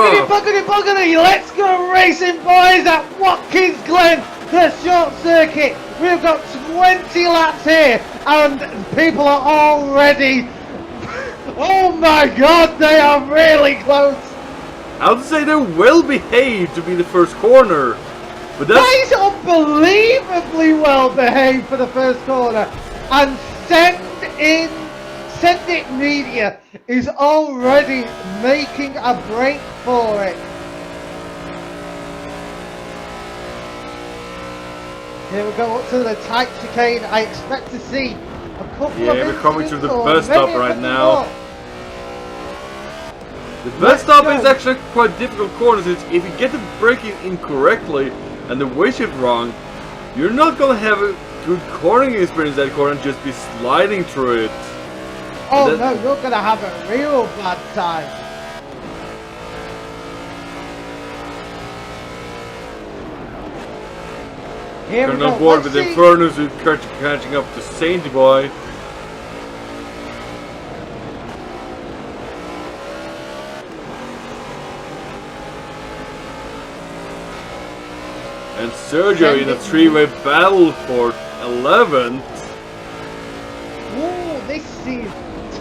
Buggity, let's go racing, boys, at Wakins Glen, the short circuit. We've got 20 laps here, and people are already, oh my god, they are really close. I would say they're well behaved to be the first corner. But that is unbelievably well behaved for the first corner. And Send It Media is already making a break for it. Here we go up to the tight chicane. I expect to see a couple of we're coming to the bus stop right now. More. The bus stop is actually quite difficult corner. If you get the braking incorrectly and the weight shift wrong, you're not gonna have a good cornering experience that corner and just be sliding through it. Oh no, you're gonna have a real bad time. Here Turn on board with Infernos who's catching up to Sainty Boy. And Sergio in a three-way battle for 11th. Ooh, this is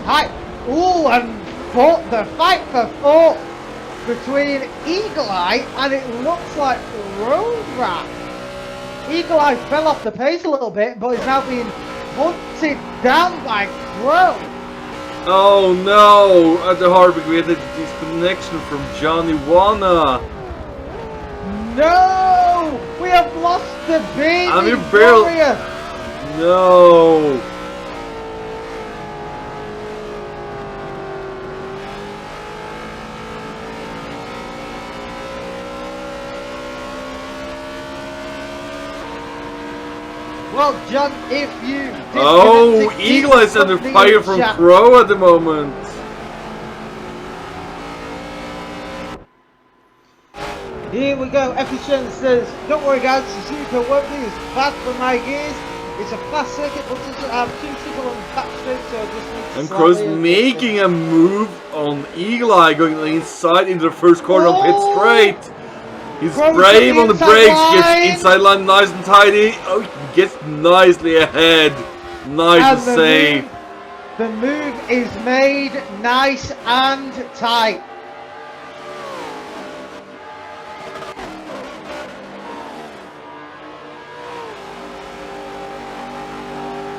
tight. Ooh, and the fight for fourth between Eagle Eye and it looks like Road Rat. Eagle Eye fell off the pace a little bit, but is now being hunted down by Crow. Oh no! At the Harvick, we had a disconnection from Johnny Wanna. No! We have lost the baby warrior! No! Well, John, if you... Oh, Eagle is under fire from Crow at the moment. Here we go. FTC says, don't worry guys, Suzuka won't be as fast for my gears. It's a fast circuit, but doesn't have too simple on the back straight, so I just need to... And Crow's making a move on Eagle Eye, going inside into the first corner on pit straight. He's brave on the brakes, gets inside line nice and tidy. Oh, he gets nicely ahead. Nice and safe. The move is made nice and tight.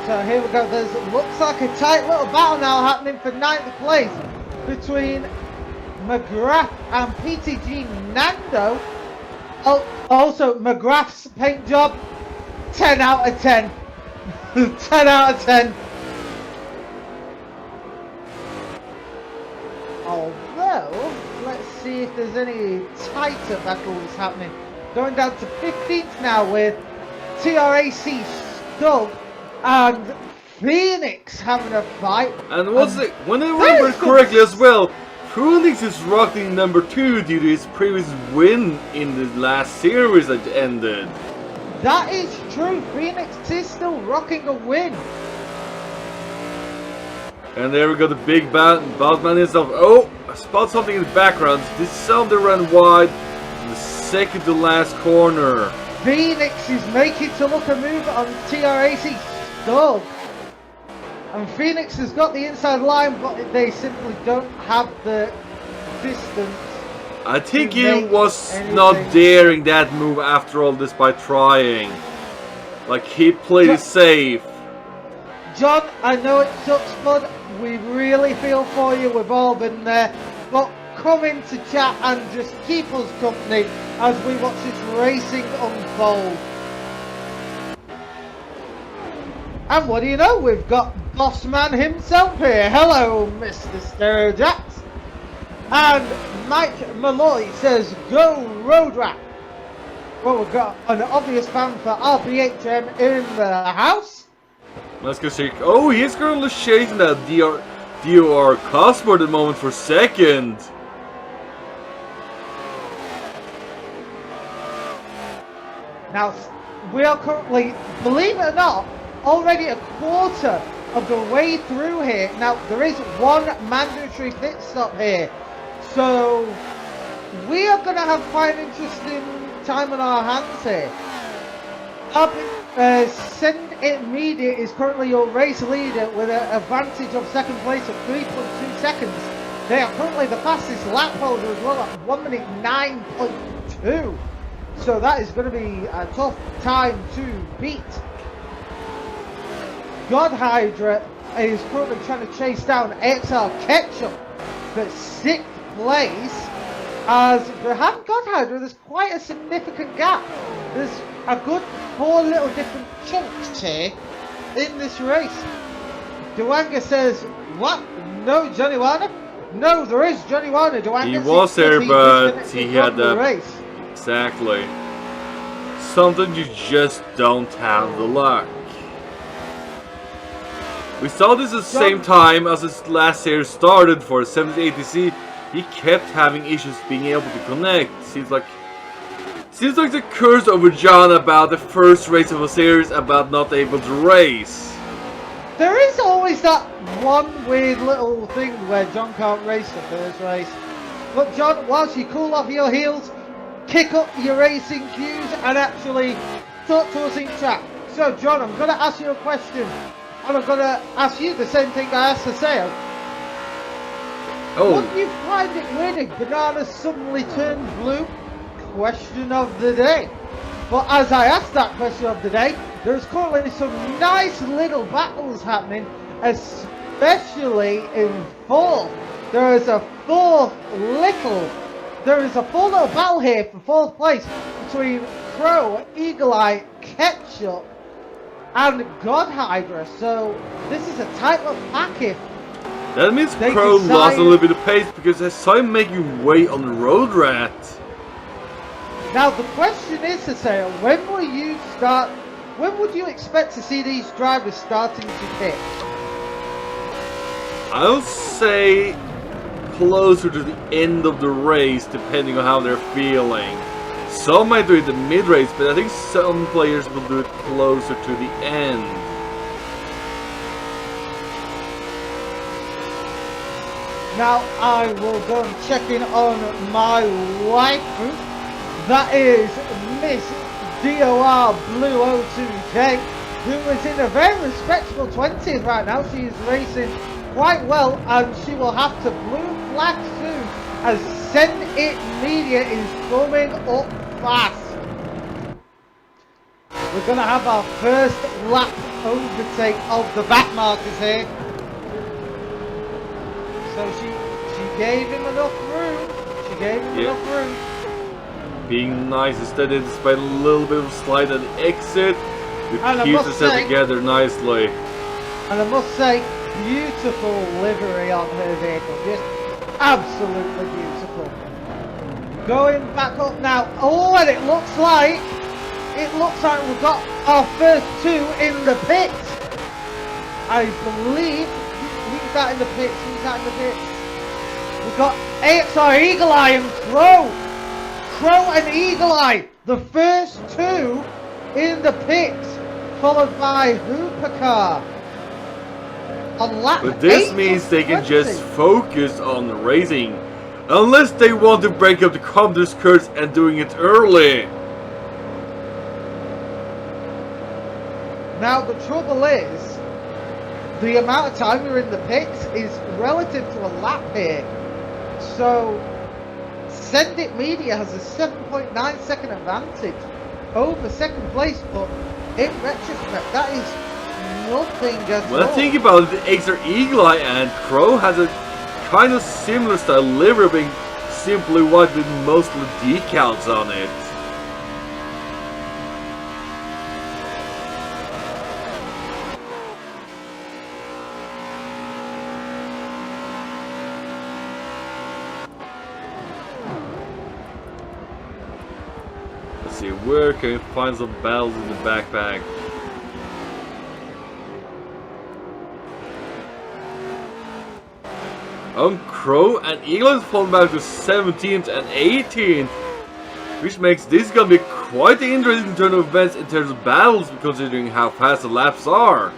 So here we go, there's looks like a tight little battle now happening for 9th place between McGrath and PTG Nando. Oh, also McGrath's paint job, 10 out of 10. 10 out of 10. Although, let's see if there's any tighter battles happening. Going down to 15th now with TRAC Stug and Phoenix having a fight. And what's it? When I remember correctly as well, Phoenix is rocking number 2 due to his previous win in the last series that ended. That is true. Phoenix is still rocking a win. And there we go, the big Batman himself. Oh, I spot something in the background. This something ran wide in the second to last corner. Phoenix is making to look a move on TRAC Stug. And Phoenix has got the inside line, but they simply don't have the distance. I think he was not daring that move after all, despite trying. Like, he played it safe. John, I know it sucks, bud. We really feel for you. We've all been there. But come into chat and just keep us company as we watch this racing unfold. And what do you know? We've got Bossman himself here. Hello, Mr. Stereojax. And Mike Malloy says, go Road Rat. Well, we've got an obvious fan for RPHM in the house. Let's go see. Oh, he's currently chasing that DOR Cosmo at the moment for second. Now, we are currently, believe it or not, already a quarter of the way through here. Now, there is one mandatory pit stop here. So, going to have quite an interesting time on our hands here. Send It Media is currently your race leader with an advantage of second place of 3.2 seconds. They are currently the fastest lap holder as well at 1 minute 9.2. So that is going to be a tough time to beat. God Hydra is currently trying to chase down XR Ketchup for 6th place. As behind God Hydra, there's quite a significant gap. There's a good 4 little different chunks here in this race. Duanga says, what? No Johnny Warner? No, there is Johnny Warner. Duanga he was there, but he had the race. Exactly. Something you just don't have the luck. We saw this at the same time as his last series started for 70ATC. He kept having issues being able to connect. Seems like the curse over John about the first race of a series about not able to race. There is always that one weird little thing where John can't race the first race. But John, whilst you cool off your heels, kick up your racing cues and actually talk to us in chat. So John, I'm going to ask you a question. And I'm going to ask you the same thing I asked Haseo. Oh. Would you find it weird if bananas suddenly turned blue? Question of the day. But as I asked that question of the day, there's currently some nice little battles happening, especially in fourth. There is a full little battle here for fourth place between Crow, Eagle Eye, Ketchup, and God Hydra. So this is a tight little pack here. That means Crow lost a little bit of pace because I saw him making way on the road rat. Now the question is, Haseo, when would you expect to see these drivers starting to pit? I'll say closer to the end of the race, depending on how they're feeling. Some might do it in the mid-race, but I think some players will do it closer to the end. Now I will go and check in on my waifu. That is Miss DOR Blue 02K, who is in a very respectable 20th right now. She is racing quite well, and she will have to blue flag soon as Send It Media is coming up fast. We're going to have our first lap overtake of the back markers here. So she gave him enough room. She gave him enough room. Being nice instead, despite a little bit of slide at the exit, it keeps herself together nicely. And I must say, beautiful livery on her vehicle, just absolutely beautiful. Going back up now. Oh, and it looks like we've got our first two in the pits. I believe. Who's that in the pits? Who's that in the pits? We've got AXR Eagle Eye and Crow. Crow and Eagle Eye, the first two in the pits, followed by Hoopercar on lap 8. But this means they can just focus on racing, unless they want to break up the competitor's curse and doing it early. Now the trouble is, the amount of time you're in the pits is relative to a lap here. So Send It Media has a 7.9 second advantage over second place, but in retrospect, that is nothing at all. When I think about it, the AXR Eagle Eye and Crow has a kind of similar style livery, being simply white with mostly decals on it. Let's see, where can we find some battles in the backpack? Crow and Eagle has fallen back to 17th and 18th, which makes this gonna be quite the interesting turn of events in terms of battles, considering how fast the laps are.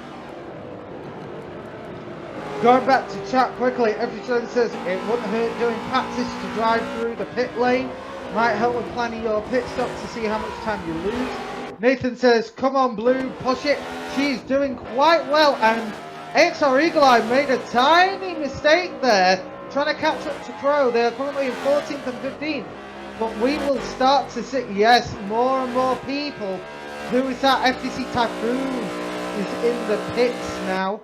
Going back to chat quickly, everyone says it wouldn't hurt doing practice to drive through the pit lane. Might help with planning your pit stop to see how much time you lose. Nathan says, come on Blue, push it. She's doing quite well, and XR Eagle Eye made a tiny mistake there, trying to catch up to Crow. They're currently in 14th and 15th. But we will start to see, yes, more and more people. Who is that? FTC Typhoon is in the pits now.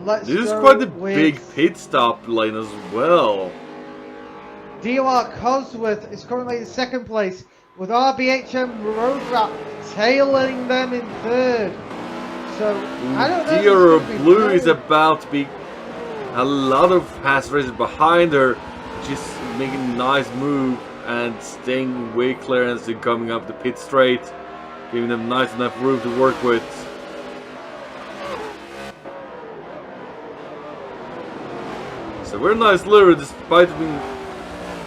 Let's This is go quite a with big pit stop lane as well. DOR Cosworth is currently in second place, with RBHM Road Rap tailing them in third. So, I don't know. DOR Blue is about to be a lot of fast races behind her, just making a nice move and staying way clearance and coming up the pit straight, giving them nice enough room to work with. So very nice lure, despite being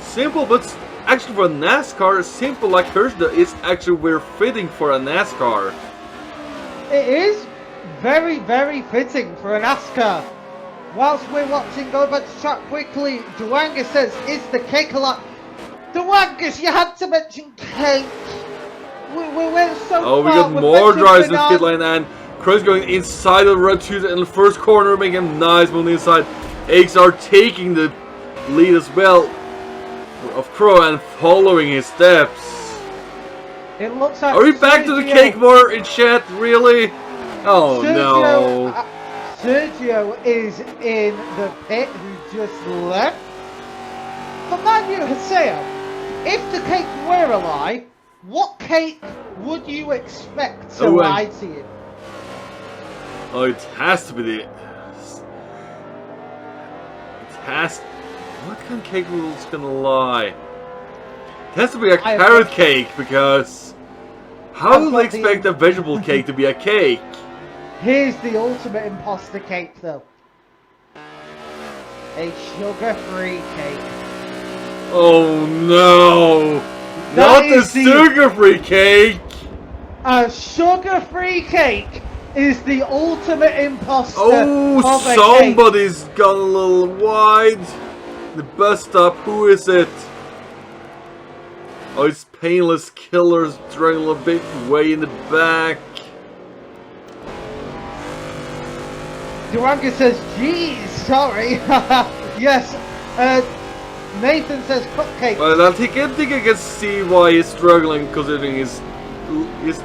simple, but actually for a NASCAR, simple like hers is actually very fitting for a NASCAR. It is very, very fitting for a NASCAR. Whilst we're watching, go back to chat quickly. Duanga says, is the cake a lot? Duangas, you had to mention cake. We went so Oh, we far. got more drivers in the pit lane, and Crow's going inside of the red shoes in the first corner, making a nice move on the inside. XR taking the lead as well of Crow and following his steps. It looks like Are we back to the cake more in chat? Really? Oh no. Sergio is in the pit, who just left. But mind you, Haseo, if the cake were alive, what cake would you expect to lie to you? Oh, it has to be the... What kind of cake is gonna lie? It has to be a carrot cake, because how do they expect a vegetable cake to be a cake? Here's the ultimate imposter cake, though. A sugar-free cake. Oh no! Not the sugar-free cake! A sugar-free cake is the ultimate imposter. Oh, somebody's gone a little wide. The bus stop, who is it? Oh, it's Painless Killers dragging a little bit way in the back. Duranga says, geez, sorry. Yes, Nathan says cupcake. Well, I think I can see why he's struggling, considering his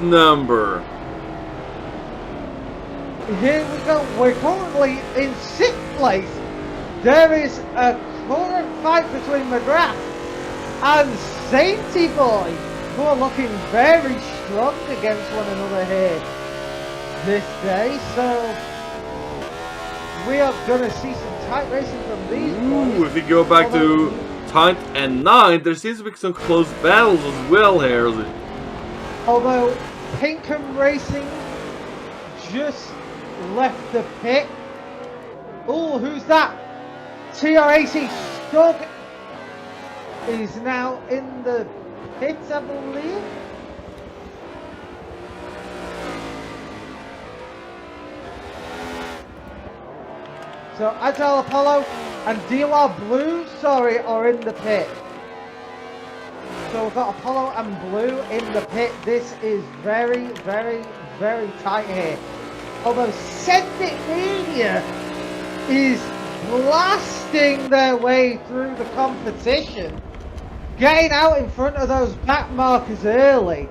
number. Here we go. We're currently in 6th place. There is a current fight between McGrath and Sainty Boy, who are looking very strong against one another here this day. So we are going to see some tight racing from these boys. If we go back to 10th and 9th, there seems to be some close battles as well here. Although Pinkham Racing just left the pit. Oh, who's that? TRAC Stug is now in the pits, I believe. So Agile Apollo and DLR Blue, sorry, are in the pit. So we've got Apollo and Blue in the pit. This is very, very, very tight here. Although Send It Media is blasting their way through the competition, getting out in front of those back markers early.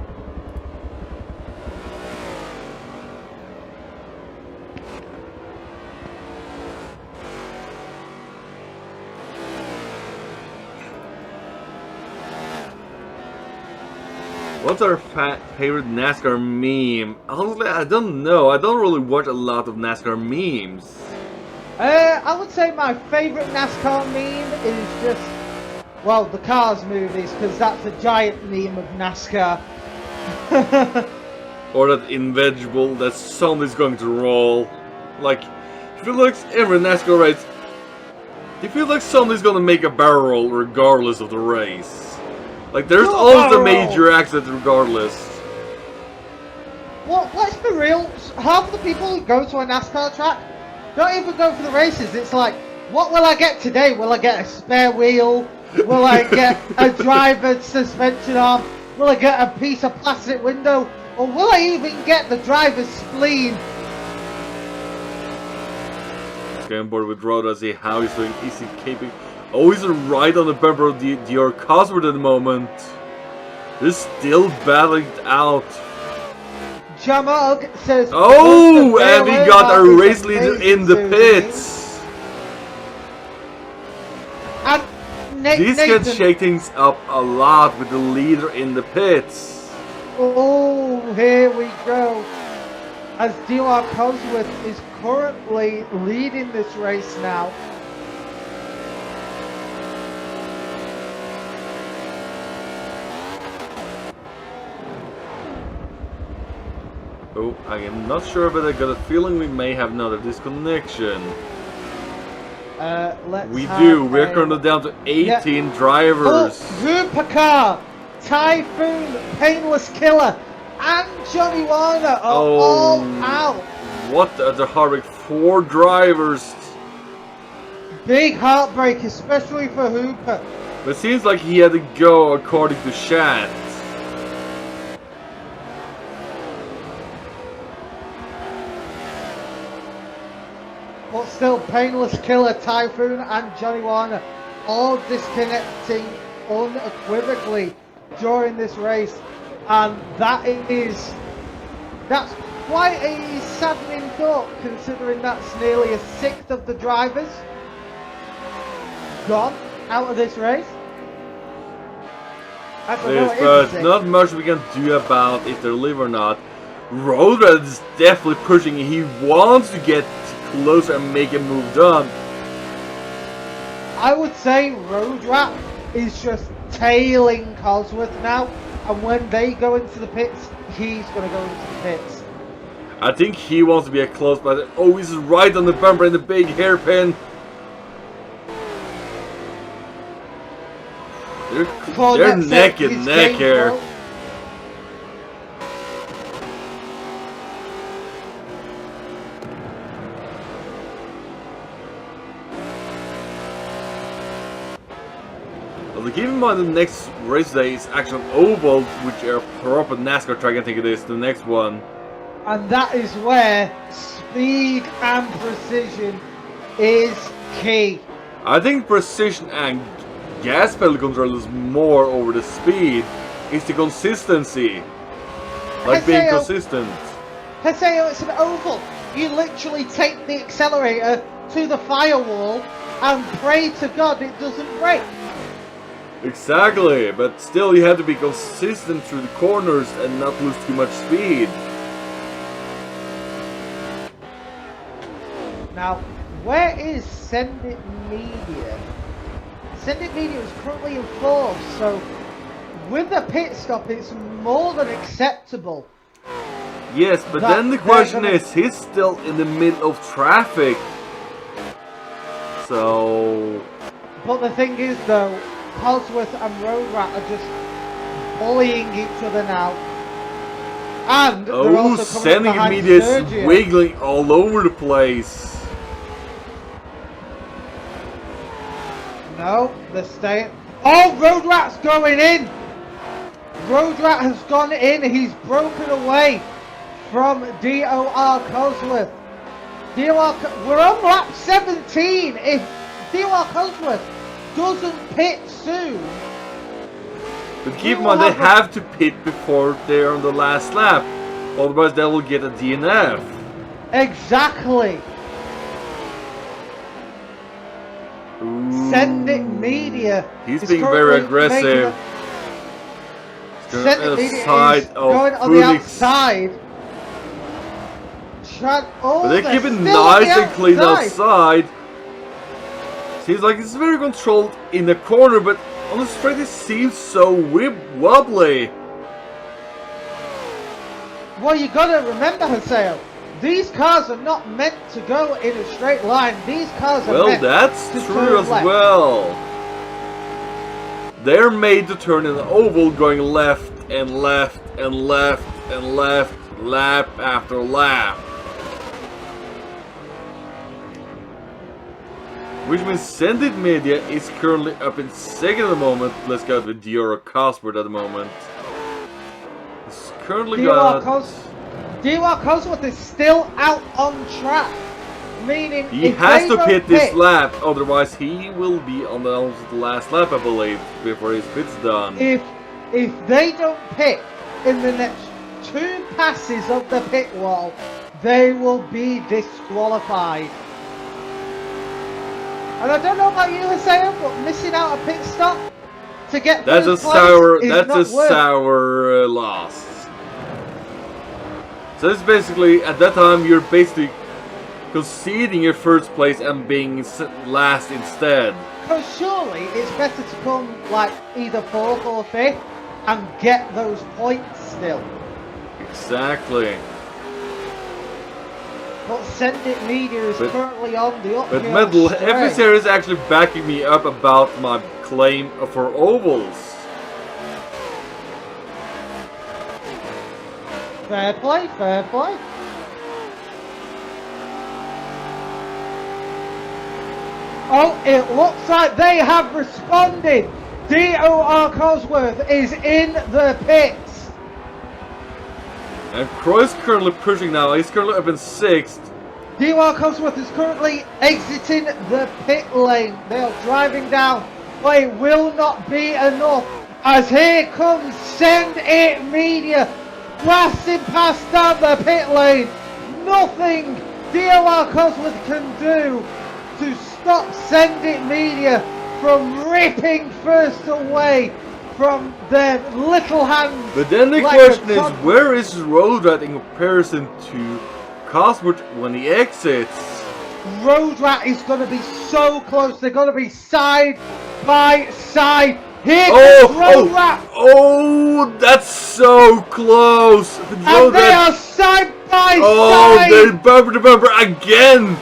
What's our favorite NASCAR meme? Honestly, I don't know. I don't really watch a lot of NASCAR memes. I would say my favorite NASCAR meme is just, well, the Cars movies, because that's a giant meme of NASCAR. Or that inevitable that somebody's going to roll. Like, it feels like every NASCAR race, it feels like somebody's going to make a barrel roll regardless of the race. Like, there's always a major accident regardless. Well, let's be real. Half the people who go to a NASCAR track don't even go for the races. It's like, What will I get today? Will I get a spare wheel? Will I get a driver's suspension arm? Will I get a piece of plastic window? Or will I even get the driver's spleen? Let's get on board with Rhoda, see how he's doing. Is he keeping... Oh, he's right on the bumper of the Cosworth at the moment. They're still battling it out. Jamog says... Oh, and we got a race leader in the pits. And This can shake things up a lot with the leader in the pits. Oh, here we go. As D.R. Cosworth is currently leading this race now. Oh, I am not sure, but I got a feeling we may have another disconnection. We do. We're currently down to 18 drivers. Oh, Rupakar, Typhoon, Painless Killer, and Johnny Warner are all out. What the heartbreak? 4 drivers. Big heartbreak, especially for Hooper. But it seems like he had to go according to Shad. But still, Painless Killer, Typhoon, and Johnny Warner all disconnecting unequivocally during this race. And that's quite a saddening thought, considering that's nearly a sixth of the drivers gone out of this race. But not much we can do about if they live or not. Road Rat is definitely pushing. He wants to get closer and make a move done. I would say Road Rat is just tailing Cosworth now, and when they go into the pits, he's going to go into the pits. I think he wants to be a close, but oh, he's right on the bumper in the big hairpin. They're neck and neck here. Keep in mind the next race day is actually an oval, which are proper NASCAR track, I think it is, the next one. And that is where speed and precision is key. I think precision and gas pedal control is more over the speed. It's the consistency. Like being consistent. Haseo, it's an oval. You literally take the accelerator to the firewall and pray to God it doesn't break. Exactly, but still you have to be consistent through the corners and not lose too much speed. Now, where is Send It Media? Send It Media is currently in 4th, so with the pit stop it's more than acceptable. Yes, but then the question is, he's still in the middle of traffic. So... But the thing is though, Cosworth and Road Rat are just bullying each other now. And they're also Sending Media is wiggling all over the place. No, they're staying. Oh, Road Rat's going in! Road Rat has gone in. He's broken away from D.O.R. Cosworth. We're on lap 17. If D.O.R. Cosworth doesn't pit soon. But keep in mind, they have to pit before they're on the last lap. Otherwise, they will get a DNF. Exactly. Ooh. Send It Media. He's being very aggressive. Send It Media is going on the outside. But they're keeping nice and clean outside. Seems like it's very controlled in the corner, but on the straight it seems so wobbly. Well, you gotta remember, Haseo, these cars are not meant to go in a straight line. These cars are meant that's to true as left. well. They're made to turn in an oval, going left and left and left and left, lap after lap. Which means Send It Media is currently up in second at the moment. Let's go with Dior Cosworth at the moment. It's currently got... Dior Cosworth is still out on track. Meaning he has to pit this lap, otherwise he will be on the last lap, I believe, before his pit's done. If they don't pit in the next 2 passes of the pit wall, they will be disqualified. And I don't know about you, Hussein, but missing out a pit stop to get that's a sour loss. So it's basically, at that time, you're basically conceding your first place and being last instead. Because surely it's better to come like either 4th or 5th and get those points still. Exactly. But Send It Media is currently on the uphill But Metal, straight. FTC is actually backing me up about my claim for ovals. Fair play, fair play. Oh, it looks like they have responded. Dior Cosworth is in the pits. And Croy's currently pushing now. He's currently up in 6th. Dior Cosworth is currently exiting the pit lane. They are driving down, but it will not be enough. As here comes Send It Media, blasting past down the pit lane. Nothing Dior Cosworth can do to stop Send It Media from ripping first away from their little hands. But then the question is, where is Road Rat in comparison to Cosworth when he exits? Road Rat is going to be so close. They're going to be side by side. Here comes Road Rat. Oh, that's so close. And they are side by side. Oh, they're bumper to bumper again.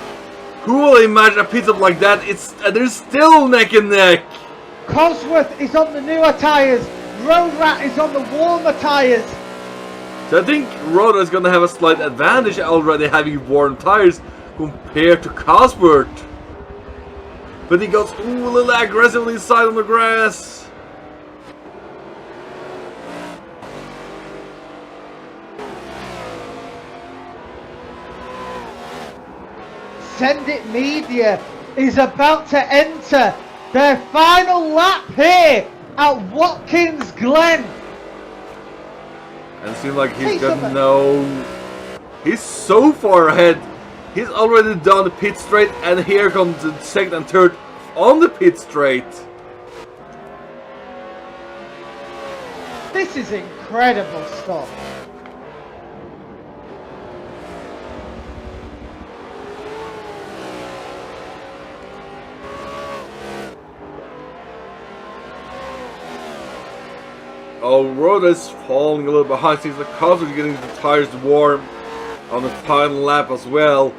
Who will imagine a pit stop like that? They're still neck and neck. Cosworth is on the newer tyres. Road Rat is on the warmer tyres. So I think Road Rat is going to have a slight advantage already having warm tyres compared to Cosworth. But he goes a little aggressively inside on the grass. Send It Media is about to enter their final lap here at Wakins Glen. And it seems like he's got no... He's so far ahead. He's already done the pit straight, and here comes the second and third on the pit straight. This is incredible stuff. Oh, Road is falling a little behind. Seems like Cosworth is getting the tires warm on the final lap as well.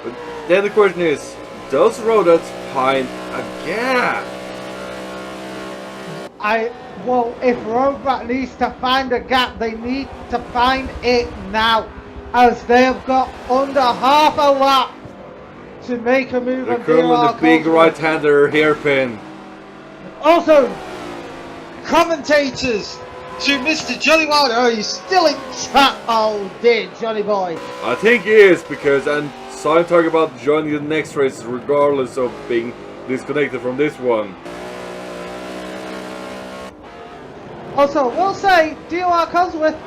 But then the question is, does Road find a gap? Well, if Road Rat needs to find a gap, they need to find it now, as they have got under half a lap to make a move. They're currently the big right-hander hairpin. Also, commentators to Mr. Johnny Wilder. Are you still in chat? Oh dear, Johnny boy. I think he is, because I'm talking about joining the next race regardless of being disconnected from this one. Also, we'll say Dior Cosworth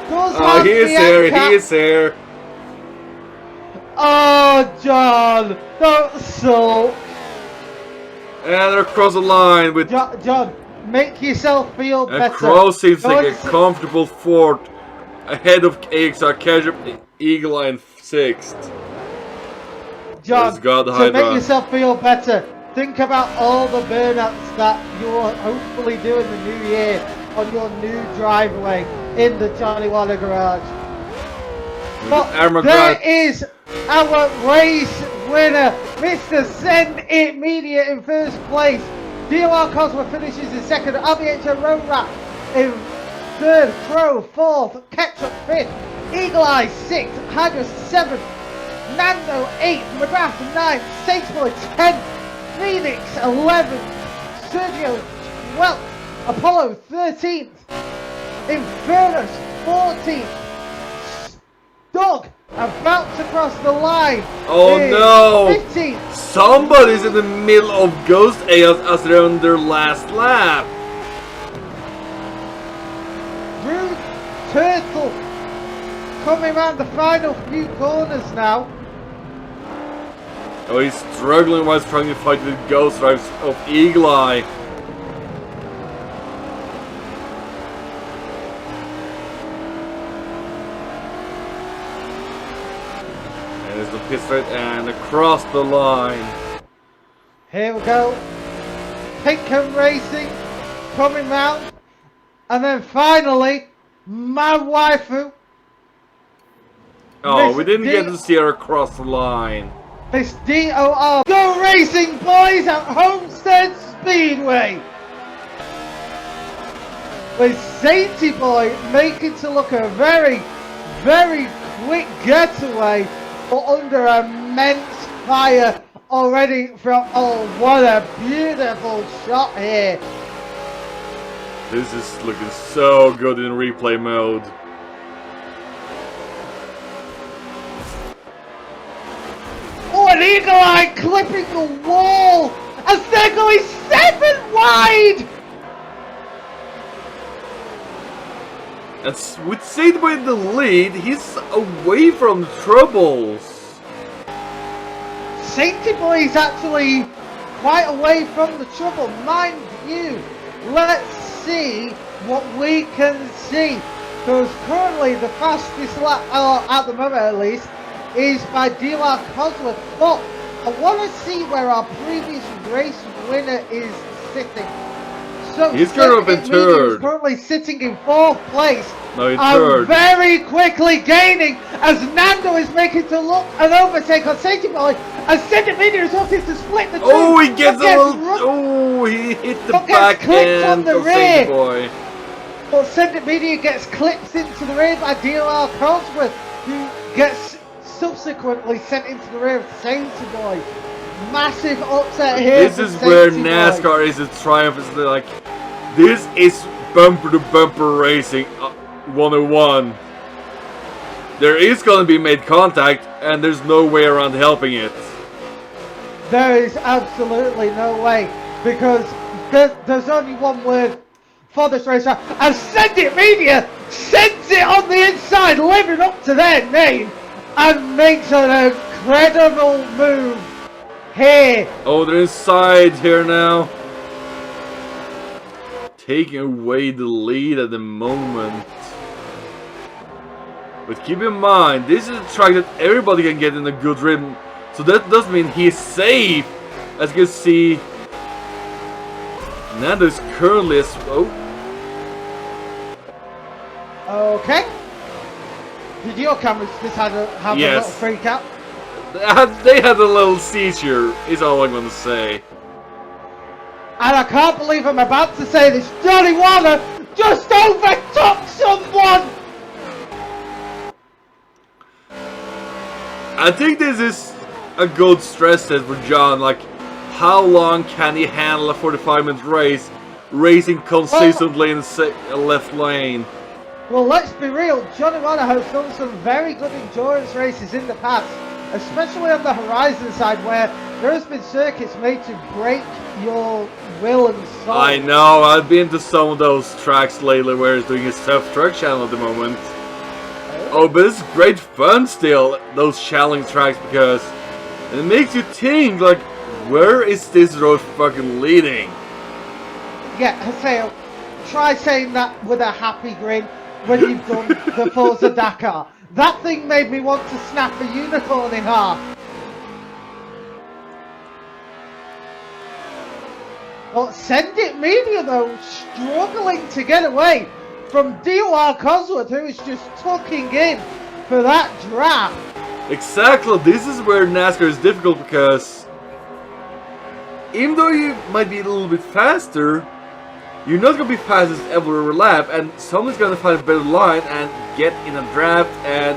does have he is here, he is here. Oh, John, don't sulk. And they're across the line with... John, make yourself feel better. And Crow seems like a comfortable fourth ahead of AXR Casual Eagle Eye in 6th. John, to make yourself feel better, think about all the burnouts that you'll hopefully do in the new year on your new driveway in the Johnny Wilder garage. But there is our race winner, Mr. Send It Media in first place. Dior Cosworth finishes in second, RBH Road Rat in third, Crow fourth, Ketchup fifth, Eagle Eye sixth, Hydra seventh, Nando 8th, McGrath 9th, Satesboy 10th, Phoenix 11th, Sergio 12th, Apollo 13th, Infernus 14th, Doug about to cross the line. Oh no! 15th. Somebody's in the middle of Ghost Chaos as they're on their last lap. Rude Turtle coming around the final few corners now. Oh, he's struggling while trying to fight the Ghost Drives of Eagle Eye. And there's the pit straight and across the line. Here we go. Pinkham Racing coming round. And then finally, my waifu. Oh, we didn't get to see her across the line. Miss DOR. Go racing, boys, at Homestead Speedway. With Sainty Boy making to look a very, very quick getaway, but under immense fire already from, oh, what a beautiful shot here. This is looking so good in replay mode. Oh, an Eagle Eye clipping the wall as they're going 7 wide. And with Saintboy in the lead, he's away from the troubles. Sainty Boy is actually quite away from the trouble, mind you. Let's see what we can see. Because currently the fastest lap, at the moment at least, is by D.R. Cosworth. But I want to see where our previous race winner is sitting. So he's currently in third. He's currently sitting in 4th place. No, in and third. Very quickly gaining as Nando is making to look an overtake on Sainty Boy. As Sendit Media is looking to split the two. Oh, he gets a little. Oh, he hit the back end of Sainty Boy. But Sendit Media gets clipped into the rear by D.R. Cosworth, who gets subsequently sent into the rear of Sainty Boy. Massive upset here. This is where NASCAR is a triumph. It's like, this is bumper to bumper racing 101. There is going to be made contact, and there's no way around helping it. There is absolutely no way, because there's only one word for this race, and Sendit Media sends it on the inside, living up to their name, and makes an incredible move here. Oh, they're inside here now. Taking away the lead at the moment. But keep in mind, this is a track that everybody can get in a good rhythm. So that does mean he's safe. As you can see, Nando is currently Okay. Did your cameras just have a little freak out? They had a little seizure, is all I'm going to say. And I can't believe I'm about to say this. Johnny Warner just overtook someone! I think this is a good stress test for John. Like, how long can he handle a 45-minute race, racing consistently in the left lane? Well, let's be real. Johnny Warner has done some very good endurance races in the past, especially on the Horizon side, where there has been circuits made to break your will and soul. I know, I've been to some of those tracks lately where he's doing his self-track channel at the moment. Oh, but it's great fun still, those challenge tracks, because it makes you think, like, where is this road fucking leading? Yeah, Haseo, try saying that with a happy grin when you've done the Forza Dakar. That thing made me want to snap a unicorn in half. But Sendit Media, though, struggling to get away from D.R. Cosworth, who is just tucking in for that draft. Exactly, this is where NASCAR is difficult, because even though you might be a little bit faster, you're not going to be fastest every lap, and someone's going to find a better line and get in a draft, and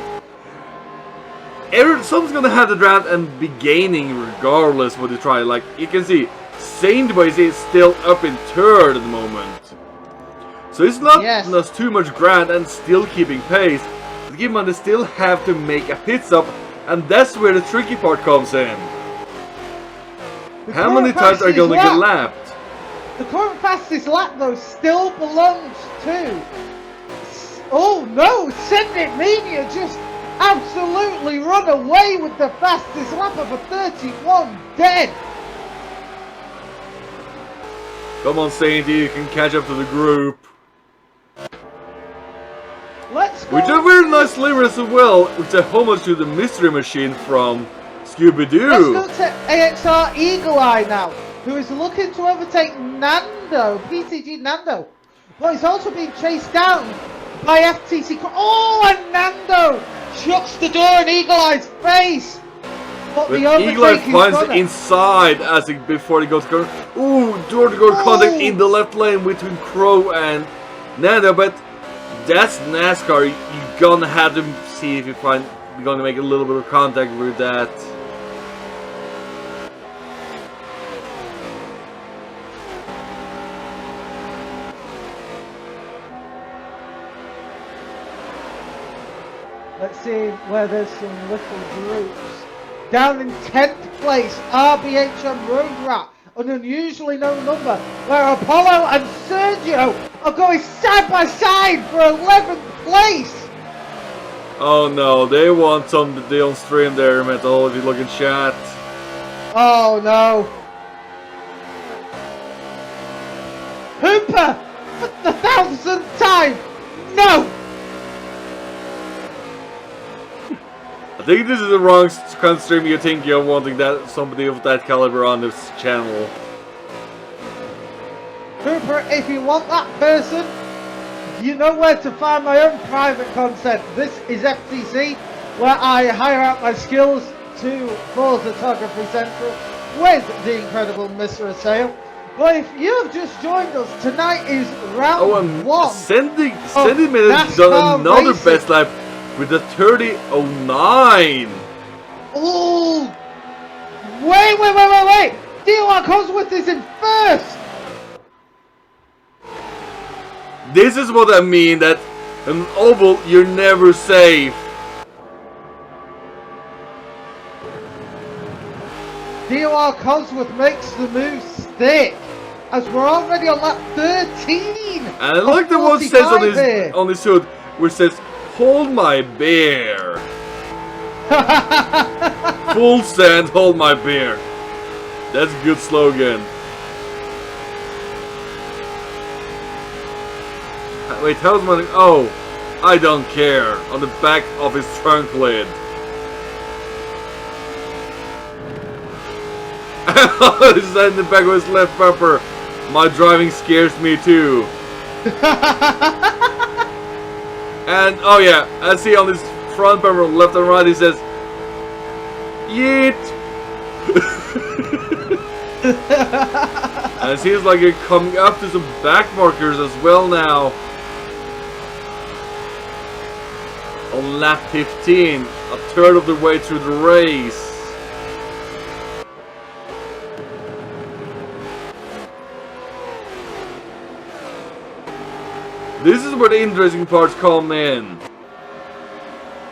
someone's gonna have the draft and be gaining regardless what they try. Like you can see, Saint Boy is still up in third at the moment. So it's not too much ground and still keeping pace. But keep in mind, they still have to make a pit stop, and that's where the tricky part comes in. How many times are you gonna get lapped? The current fastest lap though still belongs to... Oh no, Send It Media just absolutely run away with the fastest lap of a 31 dead. Come on, Saint, you can catch up to the group. Let's go. We did a very nice sliver as well, with a homage to the mystery machine from Scooby-Doo. Let's go to AXR Eagle Eye now, who is looking to overtake Nando, PTG Nando. But he's also being chased down by FTC. Oh, and Nando shuts the door in Eagle Eye's face. But the Eagle Eye finds it inside as before he goes to door-to-door contact in the left lane between Crow and Nando, but that's NASCAR. You're gonna have to see if you're gonna make a little bit of contact with that. Let's see where there's some little groups. Down in 10th place, RBHM Road Rat, an unusually known number, where Apollo and Sergio are going side by side for 11th place. Oh no, they want something to do on stream there, Metal, if you look in chat. Oh no. Hooper, for the 1000th time, no! I think this is the wrong kind of stream you think you're wanting that somebody of that caliber on this channel. Cooper, if you want that person, you know where to find my own private content. This is FTC, where I hire out my skills to Forza Photography Central with the incredible Mr. Assail. But if you have just joined us, tonight is round one. Sandy has done another best lap with a 30.09. Oh! Wait! D.O.R. Cosworth is in first! This is what I mean, that an oval, you're never safe. D.O.R. Cosworth makes the move stick, as we're already on lap 13. And I like the one says on his hood, where it says, "Hold my beer." Full send, hold my beer. That's a good slogan. Wait, how's my... Oh, I don't care. On the back of his trunk lid. This is in the back of his left bumper. My driving scares me too. And, oh yeah, I see on his front bumper, left and right, he says, "Yeet!" And it seems like you're coming up to some back markers as well now. On lap 15, a third of the way through the race. This is where the interesting parts come in.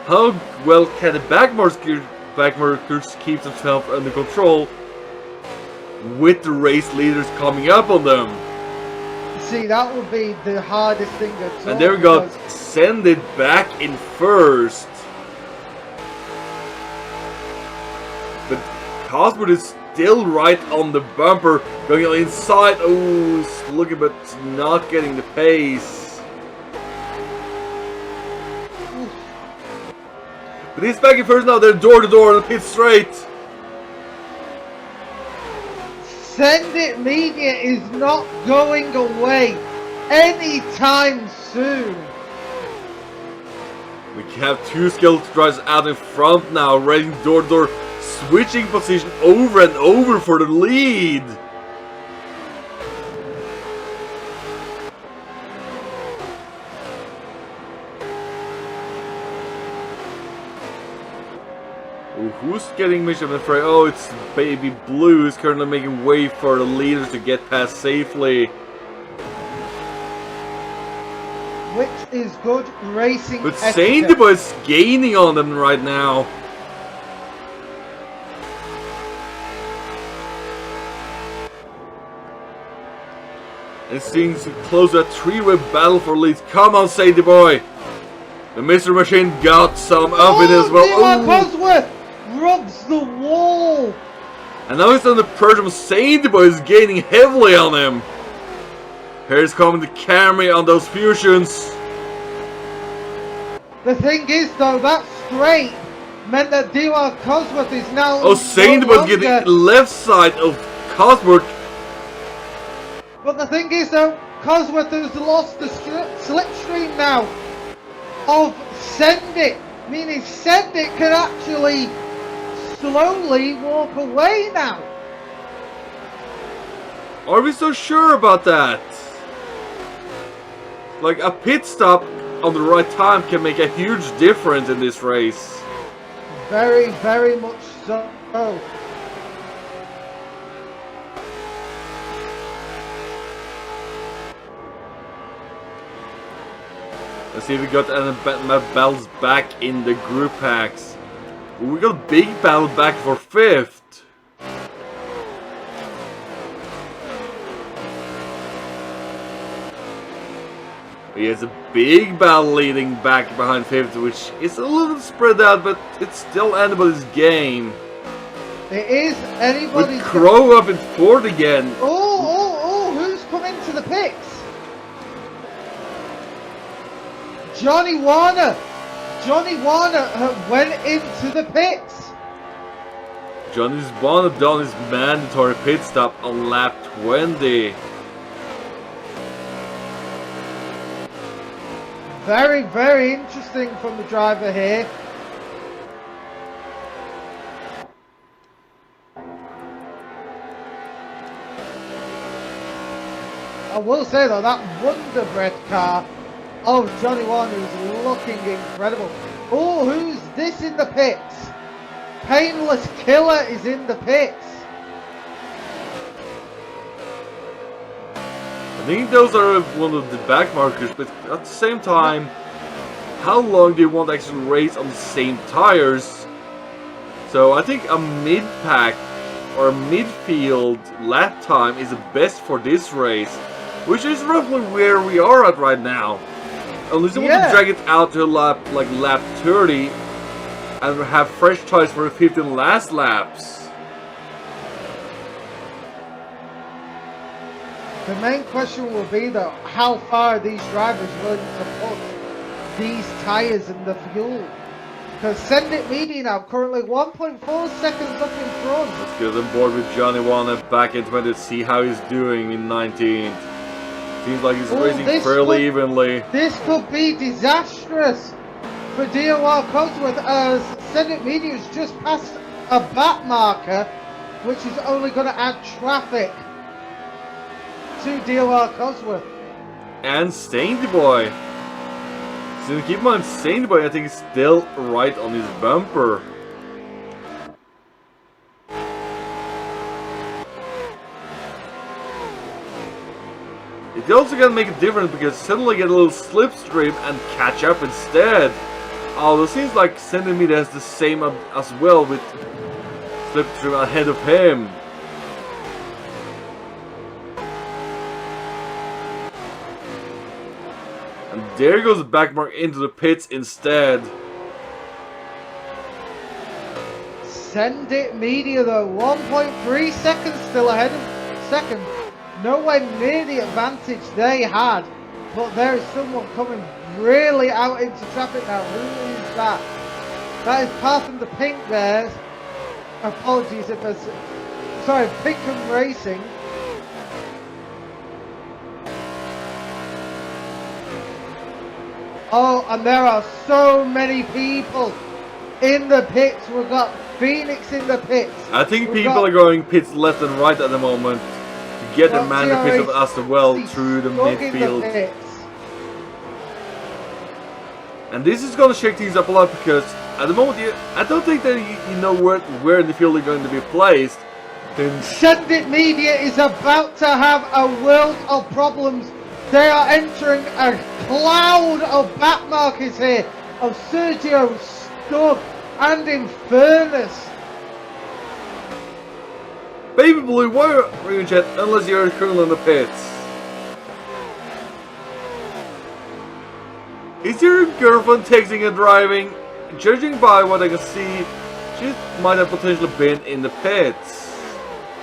How well can the back markers keep themselves under control with the race leaders coming up on them? See, that would be the hardest thing at all. And there we go, send it back in first. But Cosworth is still right on the bumper, going inside. Oh, looking but not getting the pace. But he's back in first now, they're door to door on the pit straight. Send It Media is not going away anytime soon. We have two skilled drivers out in front now, racing door to door, switching position over and over for the lead. who's getting mixed up in the fray? Oh, it's Baby Blue who's currently making way for the leaders to get past safely. Which is good racing. But Saint Boy is gaining on them right now. It seems close to a three-way battle for leads. Come on, Saint Boy. The Mr. Machine got some of it as well. Cosworth rubs the wall. And now he's on the pressure of Saint Boy is gaining heavily on him. Here's coming the Camry on those fusions. The thing is though, that straight meant that D.Y. Cosworth is now... Oh, Saint Boy getting the left side of Cosworth. But the thing is though, Cosworth has lost the slipstream now of Send It, meaning Send It can actually slowly walk away now. Are we so sure about that? Like, a pit stop on the right time can make a huge difference in this race. Very, very much so. Let's see if we got any battles back in the group packs. We got a big battle back for 5th. He has a big battle leading back behind 5th, which is a little spread out, but it's still anybody's game. It is anybody's With Crow up in 4th again. Oh, who's come into the pits? Johnny Warner went into the pits. Johnny's Warner done his mandatory pit stop on lap 20. Very, very interesting from the driver here. I will say though, that Wonder Bread car of Johnny Warner is looking incredible. Oh, who's this in the pits? Painless Killer is in the pits. I think those are one of the back markers, but at the same time, how long do you want to actually race on the same tires? So I think a mid-pack or a midfield lap time is the best for this race, which is roughly where we are at right now. Unless you want to drag it out to a lap like lap 30 and have fresh tires for the 15 last laps. The main question will be though, how far are these drivers willing to put these tyres in the fuel? Because Send It Media now currently 1.4 seconds up in front. Let's get on board with Johnny Warner back in 20 to see how he's doing in 19th. Seems like he's racing fairly evenly. This could be disastrous for DOR Cosworth as Send It Media has just passed a back marker, which is only going to add traffic to DOR Cosworth. And Saint Boy. So keep in mind, Saint Boy I think is still right on his bumper. It also can make a difference because suddenly get a little slipstream and catch up instead. Although it seems like Centimeter has the same as well with slipstream ahead of him. And there goes the backmark into the pits instead. Send It Media though, 1.3 seconds still ahead of second. Nowhere near the advantage they had, but there is someone coming really out into traffic now. Who is that? That is passing the Pink there. Apologies if there's... Sorry, Pinkham Racing. Oh, and there are so many people in the pits. We've got Phoenix in the pits. I think people are going pits left and right at the moment. Get the man the pits of as well through the midfield. And this is going to shake things up a lot because at the moment, I don't think that you know where in the field they're going to be placed. Then Send It Media is about to have a world of problems. They are entering a cloud of back markers here of Sergio, Stug, and Infernus. Baby Blue, why are you jet unless you're currently in the pits? Is your girlfriend texting and driving? Judging by what I can see, she might have potentially been in the pits.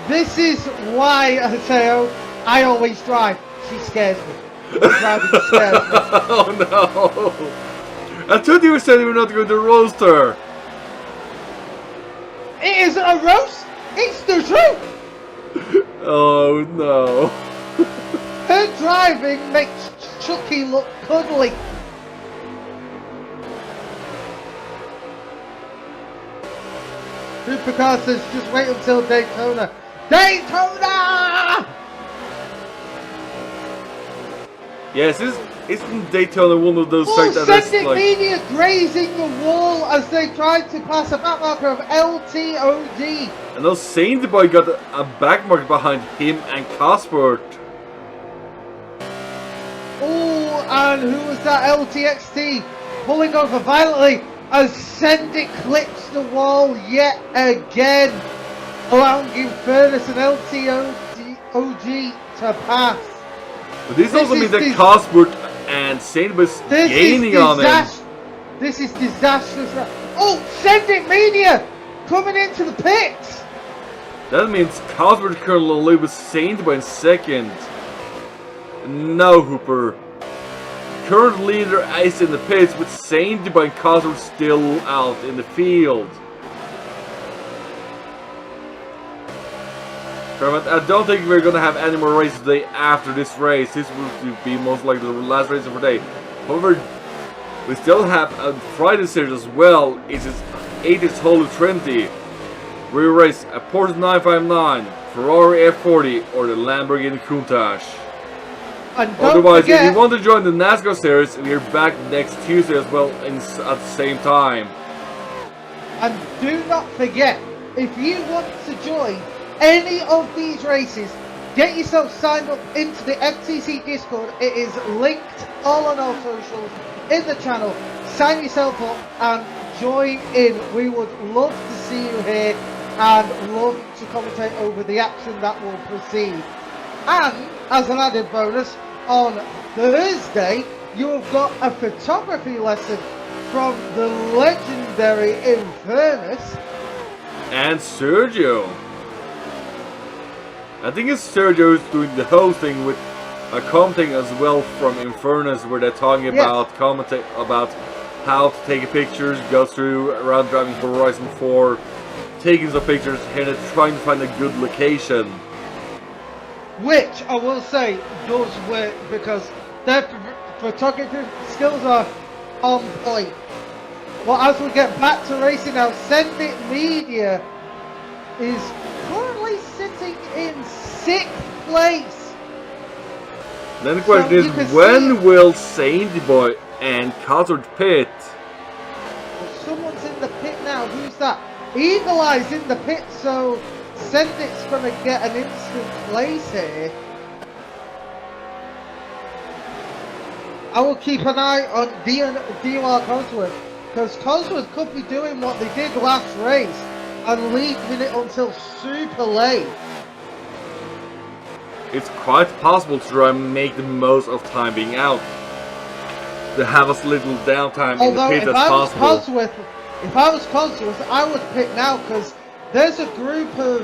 This is why, Mateo, I always drive. She scares me. Driving scares me. Oh no! I thought you were saying you were not going to roast her. It isn't a roast. It's the truth. Oh no! Her driving makes Chucky look cuddly. Supercar says just wait until Daytona. Daytona! Yes, isn't Daytona one of those tracks that Send is It like... Media grazing the wall as they tried to pass a back marker of LTOD. And those Saint Boy got a back mark behind him and Cuthbert. Oh, and who was that? LTXT pulling over violently as Send It clips the wall yet again, allowing Infernus and LTOG to pass. But this also means that Cuthbert and Saint was gaining on him. This is disastrous. Oh, Send It Media coming into the pits. That means Cuthbert currently lead with Saint Boy in second. No, Hooper. Current leader is in the pits with Saint Boy and Cuthbert still out in the field. I don't think we're going to have any more races today after this race. This will be most likely the last race of the day. However, we still have a Friday series as well. It's 80's Holy Trinity. We race a Porsche 959, Ferrari F40 or the Lamborghini Countach. Otherwise, if you want to join the NASCAR series, we're back next Tuesday as well at the same time. And do not forget, if you want to join any of these races, get yourself signed up into the FTC Discord. It is linked all on our socials in the channel. Sign yourself up and join in. We would love to see you here and love to commentate over the action that will proceed. And as an added bonus, on Thursday you have got a photography lesson from the legendary Infernus and Sergio. I think it's Sergio who's doing the hosting with a commenting as well from Infernus, where they're talking about about how to take pictures, go through around driving Horizon 4, taking some pictures, and trying to find a good location. Which I will say does work because their photography skills are on point. Well, as we get back to racing now, Send It Media is currently sitting in 6th place. Then the question is, when will Saint Boy and Cuthbert pit? Well, someone's in the pit now. Who's that? Eagle Eye's in the pit, so Send It's going to get an instant place here. I will keep an eye on DUR Cosworth, because Cosworth could be doing what they did last race and leaving it until super late. It's quite possible to try and make the most of time being out. To have as little downtime in the pit as possible. If I was Cosworth, I would pick now, because there's a group of...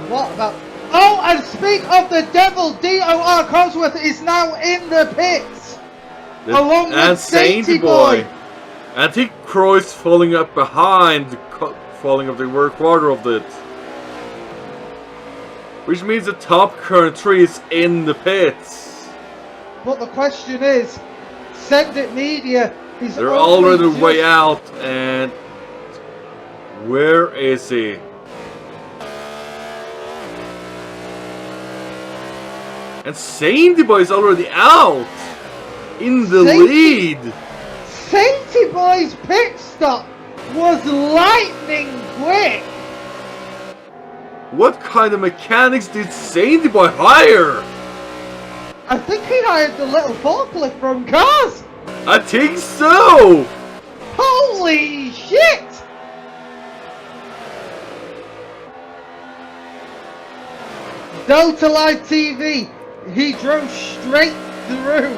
What about... Oh, and speak of the devil, DOR Cosworth is now in the pits! Along with Sainty Boy! I think Croy's falling up behind, falling up the rear quarter of it. Which means the top current 3 is in the pits. But the question is, Send It Media is they're already way out, and where is he? And Sainty Boy is already out in the lead. Sainty Boy's pit stop was lightning quick. What kind of mechanics did Sainty Boy hire? I think he hired the little forklift from Cars. I think so. Holy shit! Delta Live TV. He drove straight through.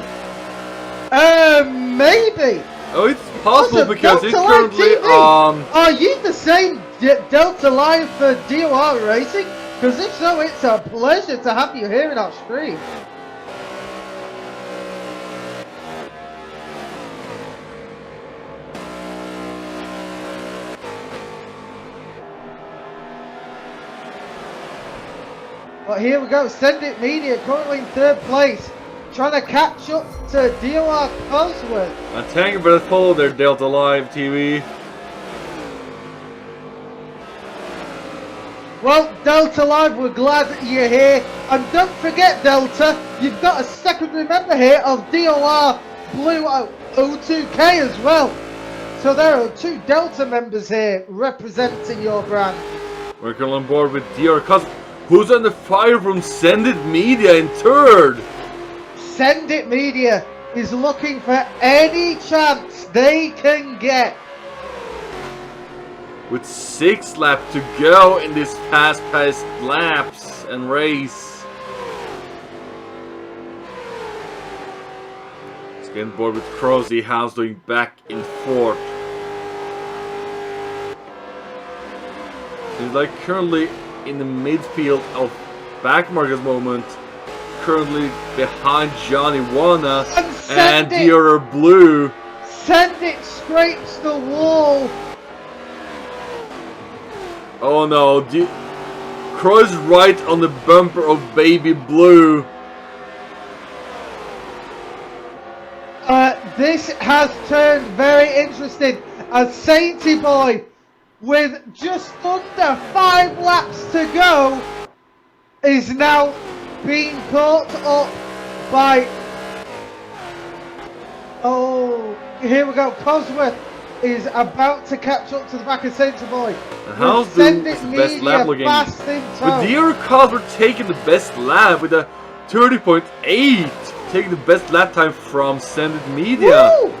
Maybe. Oh, it's possible Also, because Delta he's Live currently TV, are you the same Delta Live for DOR Racing? Because if so, it's a pleasure to have you here in our stream. But here we go, Send It Media currently in third place, trying to catch up to DOR Cosworth. And thank you for the follow there, Delta Live TV. Well, Delta Live, we're glad that you're here. And don't forget, Delta, you've got a secondary member here of DOR Blue O2K as well. So there are 2 Delta members here representing your brand. We're currently on board with DR Cos, who's under fire from Send It Media in third. Send It Media is looking for any chance they can get. With 6 laps to go in this fast-paced laps and race. Let's get on board with Crozy House doing back in fourth. He's like currently in the midfield of Backmark at the moment. Currently behind Johnny Wanna and the other Blue. Send It scrapes the wall. Oh no, Croy's right on the bumper of Baby Blue. This has turned very interesting as Sainty Boy, with just under 5 laps to go, is now being caught up by... Oh, here we go. Cosworth is about to catch up to the back of Sainty Boy. And how's the best lap looking? With DR Cosworth taking the best lap with a 30.8, taking the best lap time from Send It Media. Woo!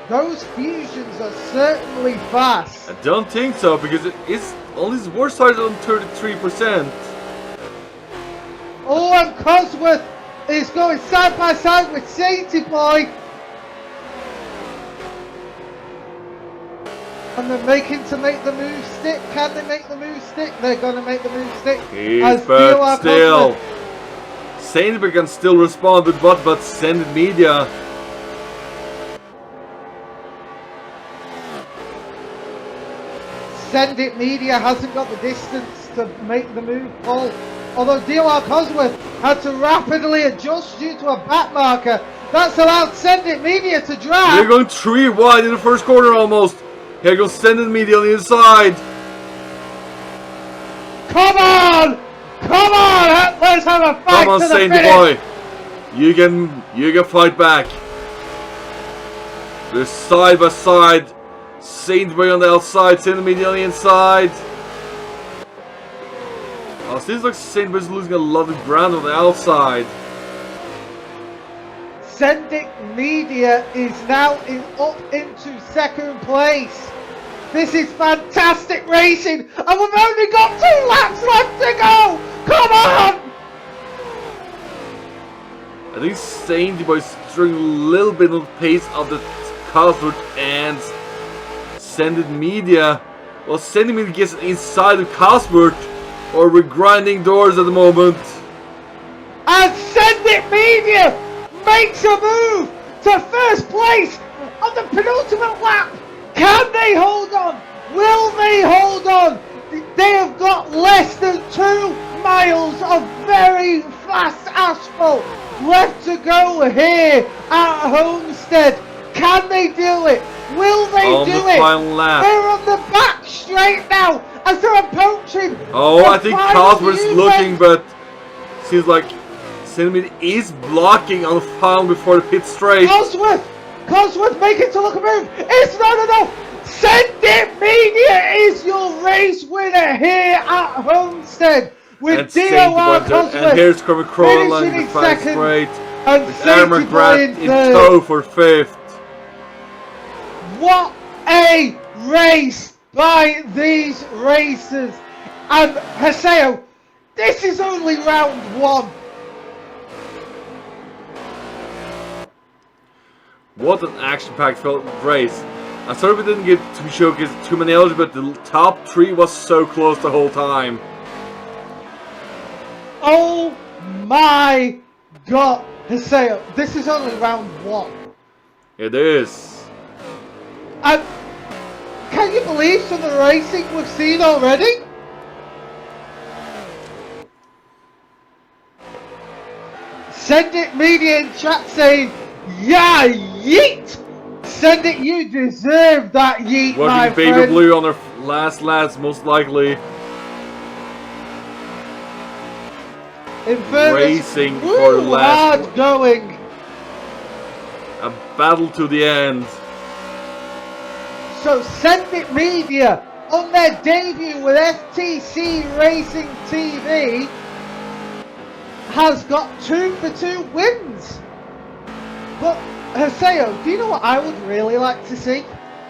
Those fusions are certainly fast. I don't think so, because it's only his worst side on 33%. Oh, and Cosworth is going side by side with Sainty Boy. And they're making to make the move stick. Can they make the move stick? They're going to make the move stick. But still, Sainty Boy can still respond with what but Send It Media. Send It Media hasn't got the distance to make the move pull. Although DOR Cosworth had to rapidly adjust due to a back marker. That's allowed Send It Media to drag. They're going 3 wide in the first corner almost. Here goes Send It Media on the inside. Come on! Come on! Let's have a fight. Come on, to the Sainty finish. Boy. You can fight back. They're side by side. Sainty Boy on the outside, Send It Media on the inside. Oh, it seems like Sainty Boy's losing a lot of ground on the outside. Send It Media is now up into second place. This is fantastic racing, and we've only got 2 laps left to go. Come on! I think Sainty Boy's struggling a little bit on the pace of the Cosworth and Send It Media. Well, Send It Media gets inside of Cosworth, or we're grinding doors at the moment. And Send It Media makes a move to first place on the penultimate lap. Can they hold on? Will they hold on? They have got less than 2 miles of very fast asphalt left to go here at Homestead. Can they do it? Will they do it? Final lap. They're on the back straight now as they're approaching. Oh, I think Cosworth's looking, but seems like Cinnamon is blocking on the final before the pit straight. Cosworth, make it to look a move. It's not enough. Send It Media is your race winner here at Homestead with DOR Cosworth. And here's Cormac Crowell in the final straight. And with Armour Grant in tow for 5th. What a race by these racers. And Haseo, this is only round 1. What an action-packed race. I'm sorry we didn't get to showcase too many others, but the top 3 was so close the whole time. Oh my god, Haseo, this is only round 1. It is. And can you believe some of the racing we've seen already? Send It Media in chat saying, yeah, yeet! Send It, you deserve that yeet, my friend. Baby Blue on their last laps, most likely. In fairness, racing for the last. Hard going. A battle to the end. So Send It Media on their debut with FTC Racing TV has got 2 for 2 wins. But Haseo, do you know what I would really like to see?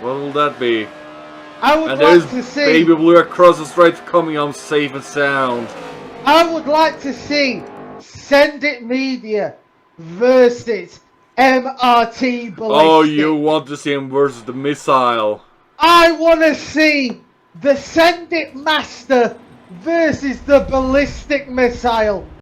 What will that be? I would and like to see Baby Blue across the stripes coming on safe and sound. I would like to see Send It Media versus MRT Ballistic. Oh, you want to see him versus the missile? I want to see the Send It Master versus the Ballistic Missile.